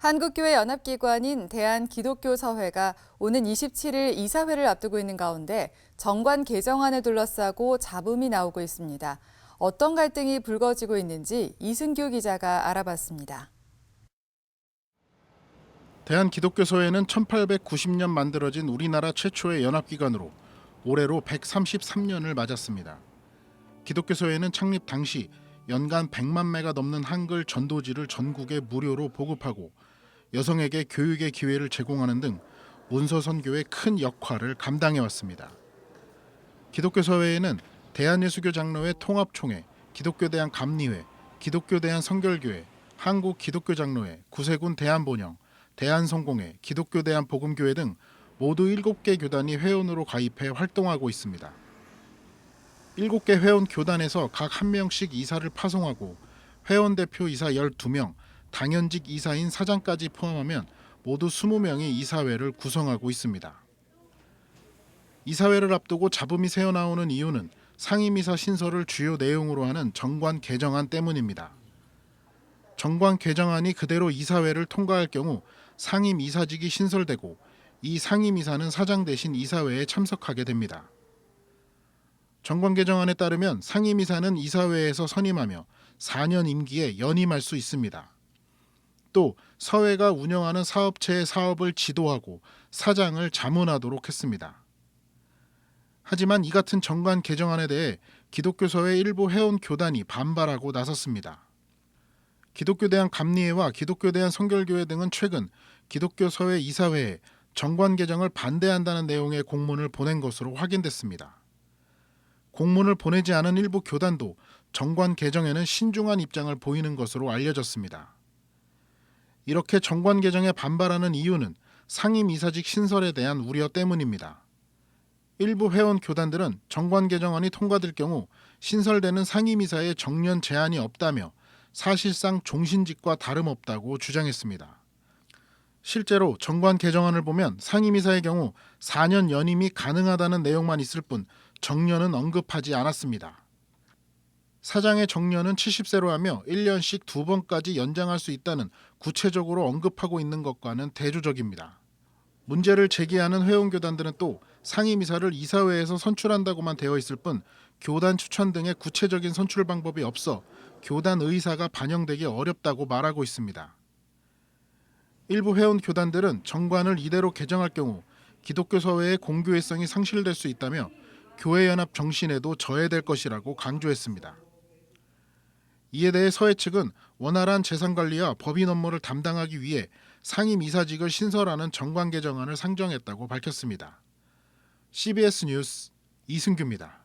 한국교회 연합기관인 대한기독교서회가 오는 27일 이사회를 앞두고 있는 가운데 정관 개정안을 둘러싸고 잡음이 나오고 있습니다. 어떤 갈등이 불거지고 있는지 이승규 기자가 알아봤습니다. 대한기독교서회는 1890년 만들어진 우리나라 최초의 연합기관으로 올해로 133년을 맞았습니다. 기독교서회는 창립 당시 연간 100만 매가 넘는 한글 전도지를 전국에 무료로 보급하고 여성에게 교육의 기회를 제공하는 등 문서 선교의 큰 역할을 감당해 왔습니다. 기독교서회에는 대한예수교 장로회 통합총회, 기독교대한 감리회, 기독교대한 성결교회, 한국기독교장로회, 구세군 대한본영, 대한성공회, 기독교대한 복음교회 등 모두 7개 교단이 회원으로 가입해 활동하고 있습니다. 7개 회원 교단에서 각 1명씩 이사를 파송하고 회원 대표 이사 12명, 당연직 이사인 사장까지 포함하면 모두 20명이 이사회를 구성하고 있습니다. 이사회를 앞두고 잡음이 새어나오는 이유는 상임이사 신설을 주요 내용으로 하는 정관 개정안 때문입니다. 정관 개정안이 그대로 이사회를 통과할 경우 상임이사직이 신설되고 이 상임이사는 사장 대신 이사회에 참석하게 됩니다. 정관 개정안에 따르면 상임이사는 이사회에서 선임하며 4년 임기에 연임할 수 있습니다. 또 서회가 운영하는 사업체의 사업을 지도하고 사장을 자문하도록 했습니다. 하지만 이 같은 정관 개정안에 대해 기독교서회 일부 회원 교단이 반발하고 나섰습니다. 기독교대한 감리회와 기독교대한 성결교회 등은 최근 기독교서회 이사회에 정관 개정을 반대한다는 내용의 공문을 보낸 것으로 확인됐습니다. 공문을 보내지 않은 일부 교단도 정관 개정에는 신중한 입장을 보이는 것으로 알려졌습니다. 이렇게 정관 개정에 반발하는 이유는 상임이사직 신설에 대한 우려 때문입니다. 일부 회원 교단들은 정관 개정안이 통과될 경우 신설되는 상임이사의 정년 제한이 없다며 사실상 종신직과 다름없다고 주장했습니다. 실제로 정관 개정안을 보면 상임이사의 경우 4년 연임이 가능하다는 내용만 있을 뿐 정년은 언급하지 않았습니다. 사장의 정년은 70세로 하며 1년씩 2번까지 연장할 수 있다는 구체적으로 언급하고 있는 것과는 대조적입니다. 문제를 제기하는 회원교단들은 또 상임이사를 이사회에서 선출한다고만 되어 있을 뿐 교단 추천 등의 구체적인 선출 방법이 없어 교단 의사가 반영되기 어렵다고 말하고 있습니다. 일부 회원교단들은 정관을 이대로 개정할 경우 기독교서회의 공교회성이 상실될 수 있다며 교회연합 정신에도 저해될 것이라고 강조했습니다. 이에 대해 서회 측은 원활한 재산관리와 법인 업무를 담당하기 위해 상임이사직을 신설하는 정관 개정안을 상정했다고 밝혔습니다. CBS 뉴스 이승규입니다.